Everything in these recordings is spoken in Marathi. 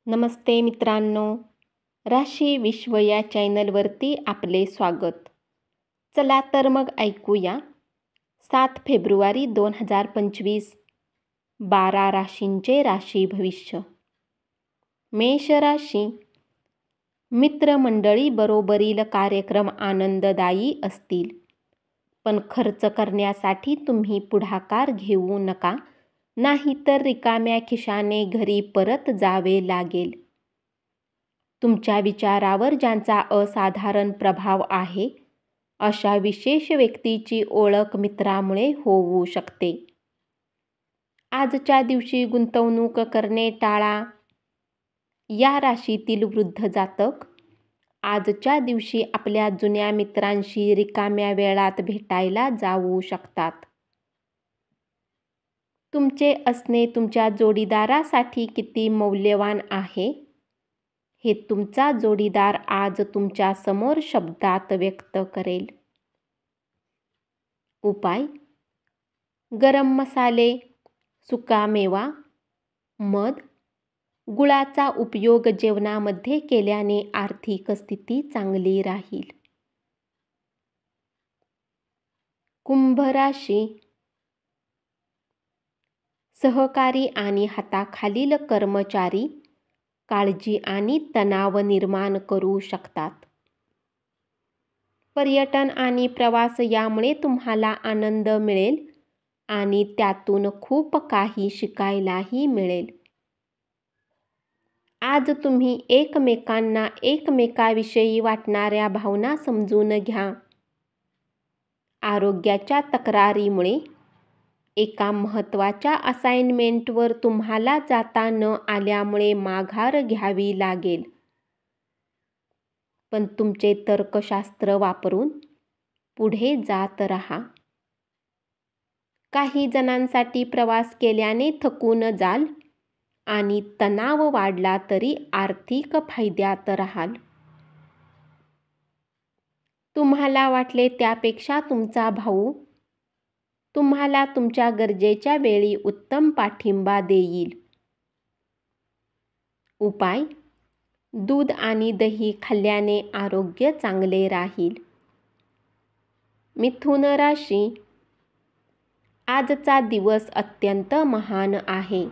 नमस्ते मित्रांनो, राशी विश्व या चॅनलवरती आपले स्वागत. चला तर मग ऐकूया 7 फेब्रुवारी 2025 12 राशींचे राशी भविष्य. मेष राशी. मित्रमंडळी बरोबरील कार्यक्रम आनंददायी असतील, पण खर्च करण्यासाठी तुम्ही पुढाकार घेऊ नका, नाहीतर रिकाम्या खिशाने घरी परत जावे लागेल. तुमच्या विचारावर ज्यांचा असाधारण प्रभाव आहे, अशा विशेष व्यक्तीची ओळख मित्रामुळे होऊ शकते. आजच्या दिवशी गुंतवणूक करणे टाळा. या राशीतील वृद्ध जातक आजच्या दिवशी आपल्या जुन्या मित्रांशी रिकाम्या वेळात भेटायला जाऊ शकतात. तुमचे असणे तुमच्या जोडीदारासाठी किती मौल्यवान आहे, हे तुमचा जोडीदार आज तुमच्या समोर शब्दात व्यक्त करेल. उपाय: गरम मसाले, सुकामेवा, मध, गुळाचा उपयोग जेवणामध्ये केल्याने आर्थिक स्थिती चांगली राहील. कुंभ राशी. सहकारी आणि हाताखालील कर्मचारी काळजी आणि तणाव निर्माण करू शकतात. पर्यटन आणि प्रवास यामुळे तुम्हाला आनंद मिळेल आणि त्यातून खूप काही शिकायलाही मिळेल. आज तुम्ही एकमेकांना एकमेकाविषयी वाटणाऱ्या भावना समजून घ्या. आरोग्याच्या तक्रारीमुळे एका महत्त्वाच्या असाइनमेंटवर तुम्हाला जाता न आल्यामुळे माघार घ्यावी लागेल. पण तुमचे तर्कशास्त्र वापरून पुढे जात रहा. काही जणांसाठी प्रवास केल्याने थकून जाल आणि तणाव वाढला तरी आर्थिक फायद्यात राहाल. तुम्हाला वाटले त्यापेक्षा तुमचा भाऊ तुम्हाला तुमच्या गरजेच्या वेळी उत्तम पाठिंबा देईल. उपाय: दूध आणि दही खाल्ल्याने आरोग्य चांगले राहील. मिथुन राशी. आजचा दिवस अत्यंत महान आहे,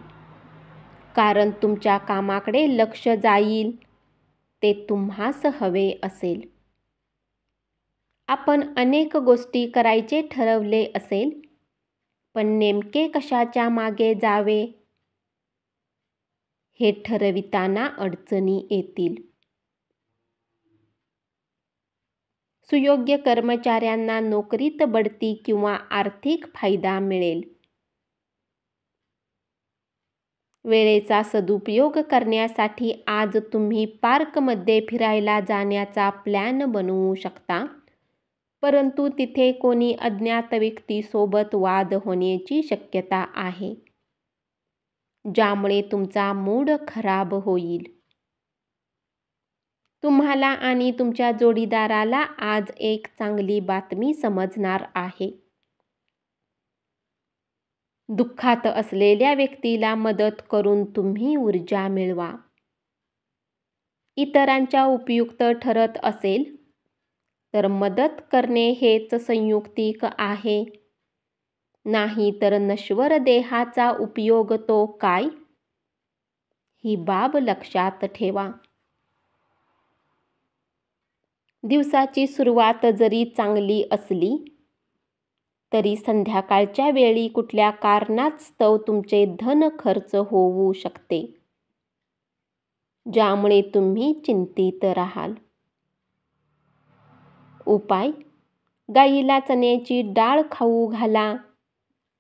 कारण तुमच्या कामाकडे लक्ष जाईल ते तुम्हास हवे असेल. आपण अनेक गोष्टी करायचे ठरवले असेल, पण नेमके कशाच्या मागे जावे हे ठरविताना अडचणी येतील. सुयोग्य कर्मचाऱ्यांना नोकरीत बढती किंवा आर्थिक फायदा मिळेल. वेळेचा सदुपयोग करण्यासाठी आज तुम्ही पार्कमध्ये फिरायला जाण्याचा प्लॅन बनवू शकता, परंतु तिथे कोणी अज्ञात व्यक्तीसोबत वाद होण्याची शक्यता आहे, ज्यामुळे तुमचा मूड खराब होईल. तुम्हाला आणि तुमच्या जोडीदाराला आज एक चांगली बातमी समजणार आहे. दुःखात असलेल्या व्यक्तीला मदत करून तुम्ही ऊर्जा मिळवा. इतरांच्या उपयुक्त ठरत असेल तर मदत करणे हेच संयुक्तिक आहे, नाही तर नश्वर देहाचा उपयोग तो काय, ही बाब लक्षात ठेवा. दिवसाची सुरुवात जरी चांगली असली तरी संध्याकाळच्या वेळी कुठल्या कारणास्तव तुमचे धन खर्च होऊ शकते, ज्यामुळे तुम्ही चिंतित राहाल. उपाय: गाईला चण्याची डाळ खाऊ घाला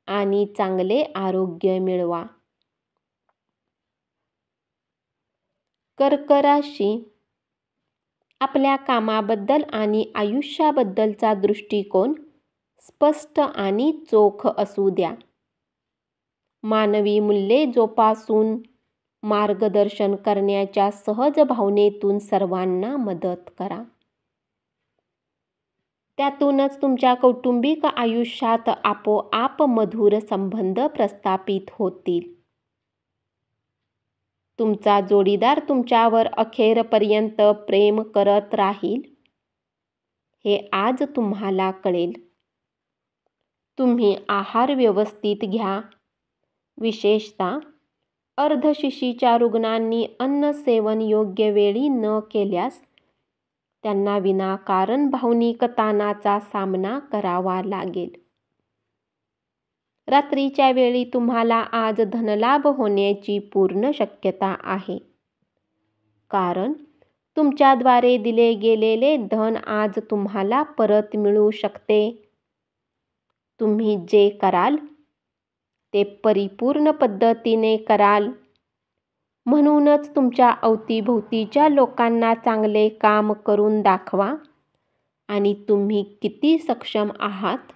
आणि चांगले आरोग्य मिळवा. कर्क राशी. आपल्या कामाबद्दल आणि आयुष्याबद्दलचा दृष्टिकोन स्पष्ट आणि चोख असू द्या. मानवी मूल्ये जोपासून मार्गदर्शन करण्याच्या सहज भावनेतून सर्वांना मदत करा. त्यातूनच तुमच्या कौटुंबिक आयुष्यात आपोआप मधुर संबंध प्रस्थापित होतील. तुमचा जोडीदार तुमच्यावर अखेरपर्यंत प्रेम करत राहील हे आज तुम्हाला कळेल. तुम्ही आहार व्यवस्थित घ्या. विशेषतः अर्धशिशीच्या रुग्णांनी अन्न सेवन योग्य वेळी न केल्यास त्यांना विनाकारण भावनिक ताणाचा सामना करावा लागेल. रात्रीच्या वेळी तुम्हाला आज धनलाभ होण्याची पूर्ण शक्यता आहे, कारण तुमच्याद्वारे दिले गेलेले धन आज तुम्हाला परत मिळू शकते. तुम्ही जे कराल ते परिपूर्ण पद्धतीने कराल. म्हणूनच तुमच्या अवतीभोवतीच्या लोकांना चांगले काम करून दाखवा आणि तुम्ही किती सक्षम आहात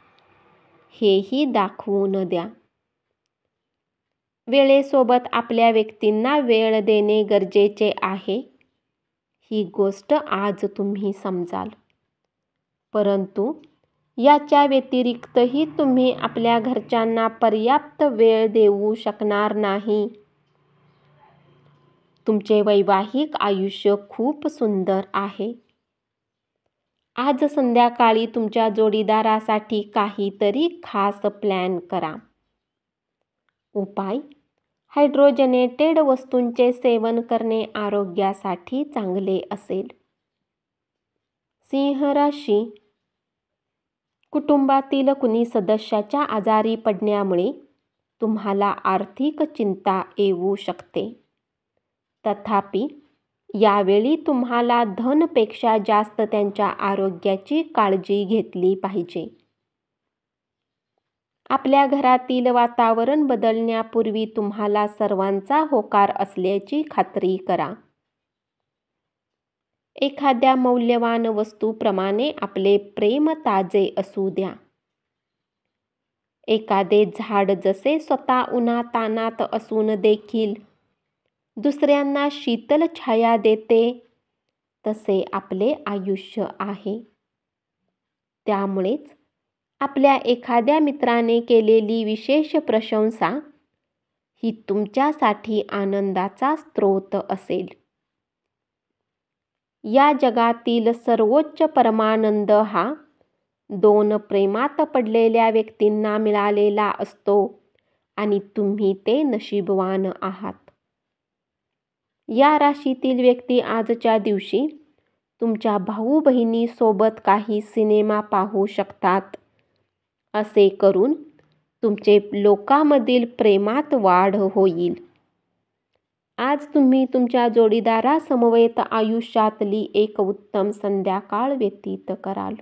हेही दाखवून द्या. वेळेसोबत आपल्या व्यक्तींना वेळ देणे गरजेचे आहे, ही गोष्ट आज तुम्ही समजाल. परंतु याच्या व्यतिरिक्तही तुम्ही आपल्या घरच्यांना पर्याप्त वेळ देऊ शकणार नाही. तुमचे वैवाहिक आयुष्य खूप सुंदर आहे. आज संध्याकाळी तुमच्या जोडीदारासाठी काहीतरी खास प्लॅन करा. उपाय: हायड्रोजनेटेड वस्तूंचे सेवन करणे आरोग्यासाठी चांगले असेल. सिंह राशी. कुटुंबातील कुणी सदस्याच्या आजारी पडण्यामुळे तुम्हाला आर्थिक चिंता येऊ शकते. तथापि यावेळी तुम्हाला धनपेक्षा जास्त त्यांच्या आरोग्याची काळजी घेतली पाहिजे. आपल्या घरातील वातावरण बदलण्यापूर्वी तुम्हाला सर्वांचा होकार असल्याची खात्री करा. एखाद्या मौल्यवान वस्तूप्रमाणे आपले प्रेम ताजे असू द्या. एखादे झाड जसे स्वतः उन्हातान्हात असून देखील दुसऱ्यांना शीतल छाया देते, तसे आपले आयुष्य आहे. त्यामुळेच आपल्या एखाद्या मित्राने केलेली विशेष प्रशंसा ही तुमच्यासाठी आनंदाचा स्रोत असेल. या जगातील सर्वोच्च परमानंद हा दोन प्रेमात पडलेल्या व्यक्तींना मिळालेला असतो आणि तुम्ही ते नशीबवान आहात. या राशीतील व्यक्ती आजच्या दिवशी तुमच्या भाऊ बहिणीसोबत काही सिनेमा पाहू शकतात. असे करून तुमचे लोकांमधील प्रेमात वाढ होईल. आज तुम्ही तुमच्या जोडीदारासमवेत आयुष्यातली एक उत्तम संध्याकाळ व्यतीत कराल.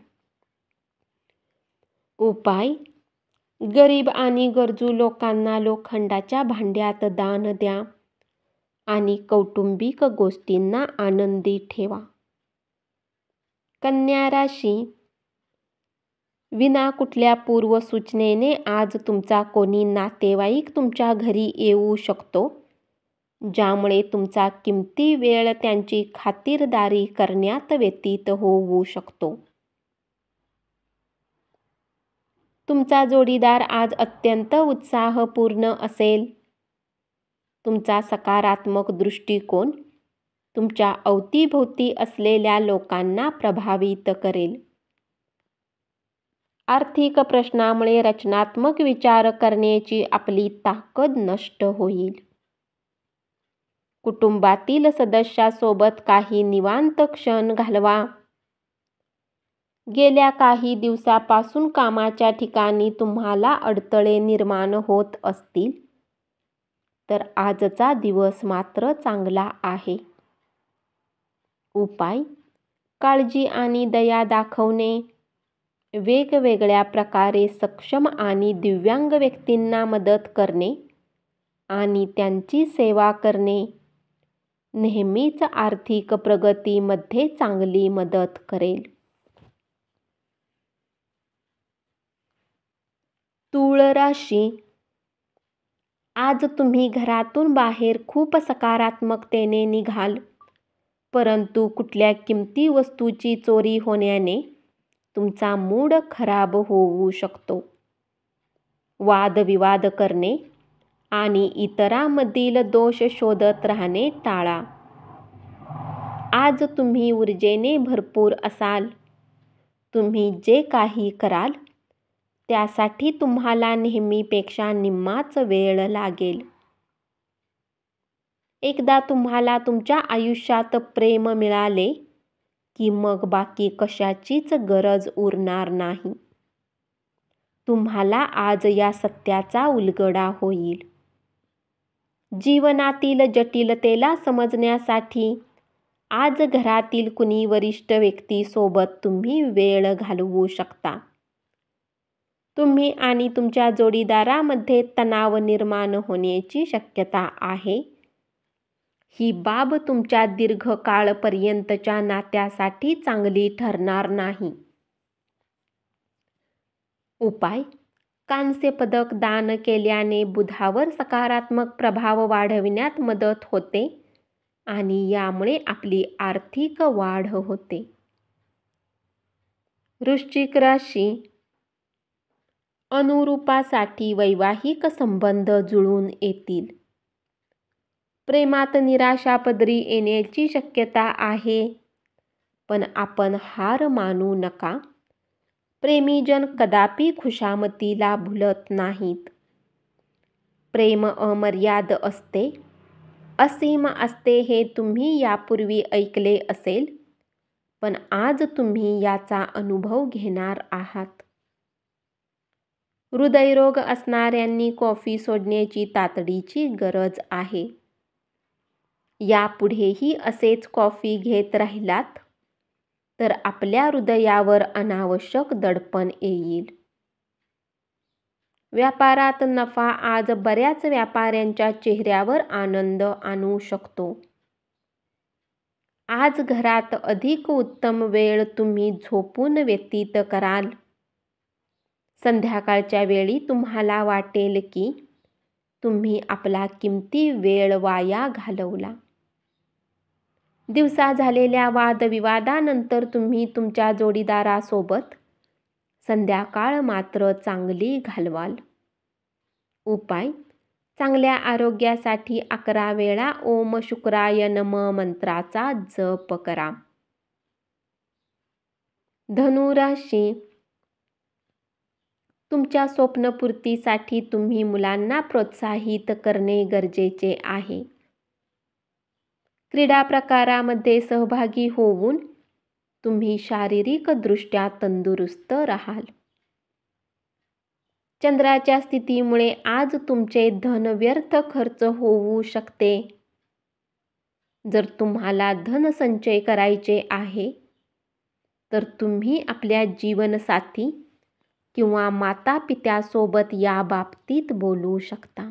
उपाय: गरीब आणि गरजू लोकांना लोखंडाच्या भांड्यात दान द्या आणि कौटुंबिक गोष्टींना आनंदी ठेवा. कन्या राशी. विना कुठल्या पूर्वसूचनेने आज तुमचा कोणी नातेवाईक तुमच्या घरी येऊ शकतो, ज्यामुळे तुमचा किमती वेळ त्यांची खातिरदारी करण्यात व्यतीत होऊ शकतो. तुमचा जोडीदार आज अत्यंत उत्साहपूर्ण असेल. तुमचा सकारात्मक दृष्टिकोन तुमच्या अवतीभोवती असलेल्या लोकांना प्रभावित करेल. आर्थिक प्रश्नामुळे रचनात्मक विचार करण्याची आपली ताकद नष्ट होईल. कुटुंबातील सदस्यासोबत काही निवांत क्षण घालवा. गेल्या काही दिवसापासून कामाच्या ठिकाणी तुम्हाला अडथळे निर्माण होत असतील, तर आजचा दिवस मात्र चांगला आहे. उपाय: काळजी आणि दया दाखवणे. वेगवेगळ्या प्रकारे सक्षम आणि दिव्यांग व्यक्तींना मदत करणे आणि त्यांची सेवा करणे नेहमीच आर्थिक प्रगतीमध्ये चांगली मदत करेल. तूळ राशी. आज तुम्ही घरातून बाहेर खूप सकारात्मकतेने निघाल, परंतु कुठल्या किमती वस्तूची चोरी होण्याने तुमचा मूड खराब होऊ शकतो. वादविवाद करणे आणि इतरांमधील दोष शोधत राहणे टाळा. आज तुम्ही ऊर्जेने भरपूर असाल. तुम्ही जे काही कराल त्यासाठी तुम्हाला नेहमीपेक्षा निम्माच वेळ लागेल. एकदा तुम्हाला तुमच्या आयुष्यात प्रेम मिळाले की मग बाकी कशाचीच गरज उरणार नाही. तुम्हाला आज या सत्याचा उलगडा होईल. जीवनातील जटिलतेला समजण्यासाठी आज घरातील कुणी वरिष्ठ व्यक्तीसोबत तुम्ही वेळ घालवू शकता. तुम्ही आणि तुमच्या जोडीदारामध्ये तणाव निर्माण होण्याची शक्यता आहे. ही बाब तुमच्या दीर्घकाळपर्यंतच्या नात्यासाठी चांगली ठरणार नाही. उपाय: कांस्य पदक दान केल्याने बुधावर सकारात्मक प्रभाव वाढविण्यात मदत होते आणि यामुळे आपली आर्थिक वाढ होते. वृश्चिक राशी. अनुरूपासाठी वैवाहिक संबंध जुळून येतील. प्रेमात निराशा पदरी येण्याची शक्यता आहे, पण आपण हार मानू नका. प्रेमीजन कदापि खुशामतीला भुलत नाहीत. प्रेम अमर्याद असते, असीम असते हे तुम्ही यापूर्वी ऐकले असेल, पण आज तुम्ही याचा अनुभव घेणार आहात. हृदयरोग असणाऱ्यांनी कॉफी सोडण्याची तातडीची गरज आहे. यापुढेही असेच कॉफी घेत राहिलात तर आपल्या हृदयावर अनावश्यक दडपण येईल. व्यापारात नफा आज बऱ्याच व्यापाऱ्यांच्या चेहऱ्यावर आनंद आणू शकतो. आज घरात अधिक उत्तम वेळ तुम्ही झोपून व्यतीत कराल. संध्याकाळच्या वेळी तुम्हाला वाटेल की तुम्ही आपला किमती वेळ वाया घालवला. दिवसा झालेल्या वादविवादानंतर तुम्ही तुमच्या जोडीदारासोबत संध्याकाळ मात्र चांगली घालवाल. उपाय: चांगल्या आरोग्यासाठी 11 वेळा ओम शुक्राय नमः मंत्राचा जप करा. धनुराशी. तुमच्या स्वप्नपूर्तीसाठी तुम्ही मुलांना प्रोत्साहित करणे गरजेचे आहे. क्रीडा प्रकारामध्ये सहभागी होऊन तुम्ही शारीरिकदृष्ट्या तंदुरुस्त राहाल. चंद्राच्या स्थितीमुळे आज तुमचे धन व्यर्थ खर्च होऊ शकते. जर तुम्हाला धन संचय करायचे आहे तर तुम्ही आपल्या जीवनसाथी किंवा मातापित्यासोबत या बाबतीत बोलू शकता.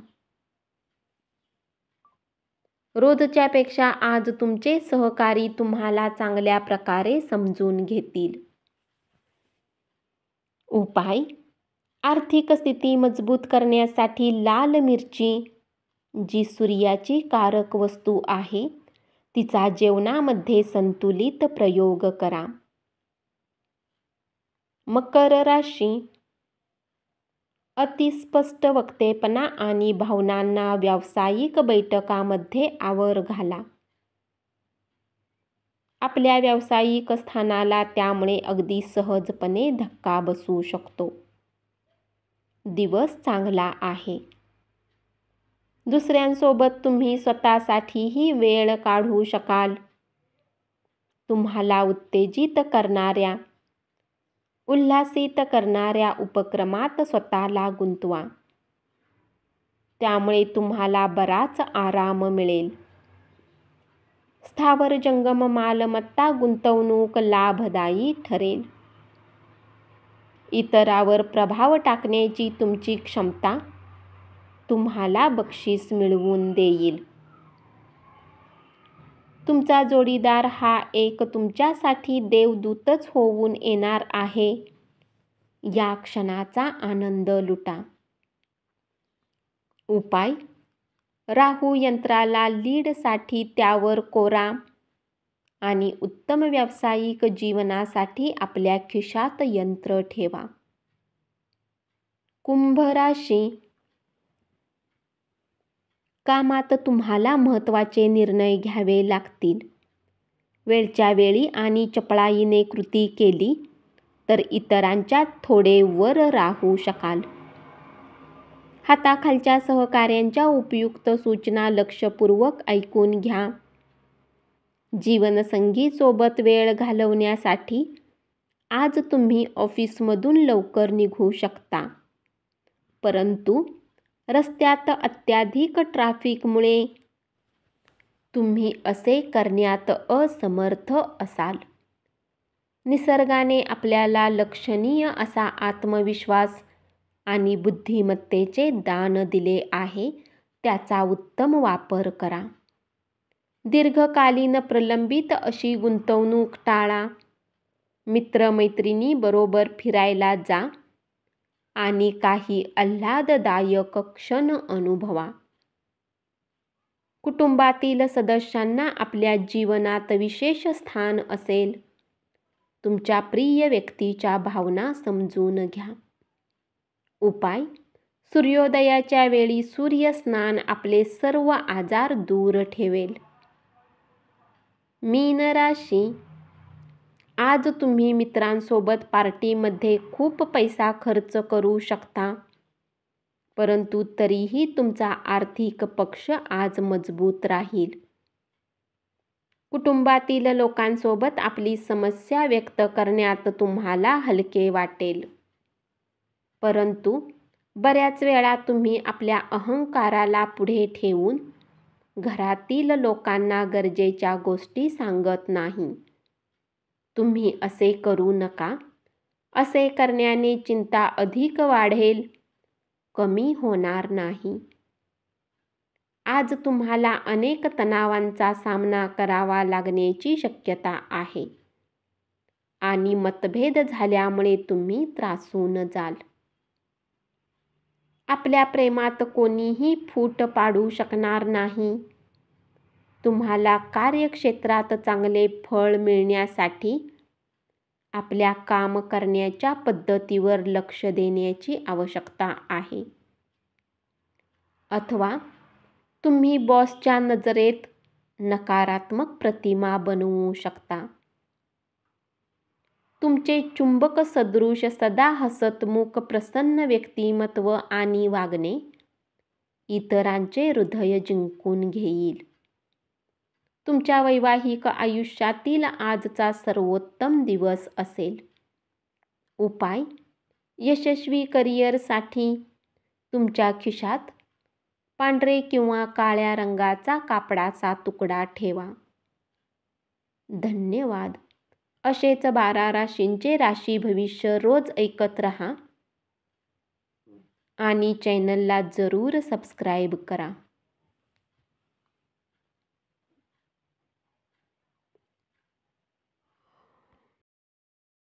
रोजच्यापेक्षा आज तुमचे सहकारी तुम्हाला चांगल्या प्रकारे समजून घेतील. उपाय: आर्थिक स्थिती मजबूत करण्यासाठी लाल मिरची, जी सूर्याची कारक वस्तू आहे, तिचा जेवणामध्ये संतुलित प्रयोग करा. मकर राशी. अतिस्पष्ट वक्तेपणा आणि भावनांना व्यावसायिक बैठकांमध्ये आवर घाला. आपल्या व्यावसायिक स्थानाला त्यामुळे अगदी सहजपणे धक्का बसू शकतो. दिवस चांगला आहे. दुसऱ्यांसोबत तुम्ही स्वतःसाठीही वेळ काढू शकाल. तुम्हाला उत्तेजित करणाऱ्या, उल्हासित करणाऱ्या उपक्रमात स्वतःला गुंतवा. त्यामुळे तुम्हाला बराच आराम मिळेल. स्थावर जंगम मालमत्ता गुंतवणूक लाभदायी ठरेल. इतरावर प्रभाव टाकण्याची तुमची क्षमता तुम्हाला बक्षीस मिळवून देईल. तुमचा जोडीदार हा एक तुमच्यासाठी देवदूतच होऊन येणार आहे. या क्षणाचा आनंद लुटा. उपाय: राहू यंत्राला लीडसाठी त्यावर कोरा आणि उत्तम व्यावसायिक जीवनासाठी आपल्या खिशात यंत्र ठेवा. कुंभ राशी. कामात तुम्हाला महत्त्वाचे निर्णय घ्यावे लागतील. वेळच्या वेळी आणि चपळाईने कृती केली तर इतरांच्या थोडे वर राहू शकाल. हाताखालच्या सहकाऱ्यांच्या उपयुक्त सूचना लक्षपूर्वक ऐकून घ्या. जीवनसंगीसोबत वेळ घालवण्यासाठी आज तुम्ही ऑफिसमधून लवकर निघू शकता, परंतु रस्त्यात अत्याधिक ट्रॅफिकमुळे तुम्ही असे करण्यात असमर्थ असाल. निसर्गाने आपल्याला लक्षणीय असा आत्मविश्वास आणि बुद्धिमत्तेचे दान दिले आहे, त्याचा उत्तम वापर करा. दीर्घकालीन प्रलंबित अशी गुंतवणूक टाळा. मित्रमैत्रिणींबरोबर फिरायला जा आणि काही आल्हाददायक क्षण अनुभवा. कुटुंबातील सदस्यांना आपल्या जीवनात विशेष स्थान असेल. तुमच्या प्रिय व्यक्तीच्या भावना समजून घ्या. उपाय: सूर्योदयाच्या वेळी सूर्यस्नान आपले सर्व आजार दूर ठेवेल. मीन राशी: आज तुम्ही मित्रांसोबत पार्टीमध्ये खूप पैसा खर्च करू शकता, परंतु तरीही तुमचा आर्थिक पक्ष आज मजबूत राहील. कुटुंबातील लोकांसोबत आपली समस्या व्यक्त करण्यात तुम्हाला हलके वाटेल, परंतु बऱ्याच वेळा तुम्ही आपल्या अहंकाराला पुढे ठेवून घरातील लोकांना गरजेच्या गोष्टी सांगत नाही. तुम्ही असे करू नका. असे करण्याने चिंता अधिक वाढेल, कमी होणार नाही. आज तुम्हाला अनेक तणावांचा सामना करावा लागण्याची शक्यता आहे आणि मतभेद झाल्यामुळे तुम्ही त्रासून जाल. आपल्या प्रेमात कोणीही फूट पाडू शकणार नाही. तुम्हाला कार्यक्षेत्रात चांगले फळ मिळण्यासाठी आपल्या काम करण्याच्या पद्धतीवर लक्ष देण्याची आवश्यकता आहे, अथवा तुम्ही बॉसच्या नजरेत नकारात्मक प्रतिमा बनवू शकता. तुमचे चुंबक सदृश सदा हसतमुख प्रसन्न व्यक्तिमत्व आणि वागणे इतरांचे हृदय जिंकून घेईल. तुमच्या वैवाहिक आयुष्यातील आजचा सर्वोत्तम दिवस असेल. उपाय: यशस्वी करिअरसाठी तुमच्या खिशात पांढरे किंवा काळ्या रंगाचा कापडाचा तुकडा ठेवा. धन्यवाद. असेच 12 राशींचे राशी भविष्य रोज ऐकत रहा आणि चॅनलला जरूर सबस्क्राईब करा.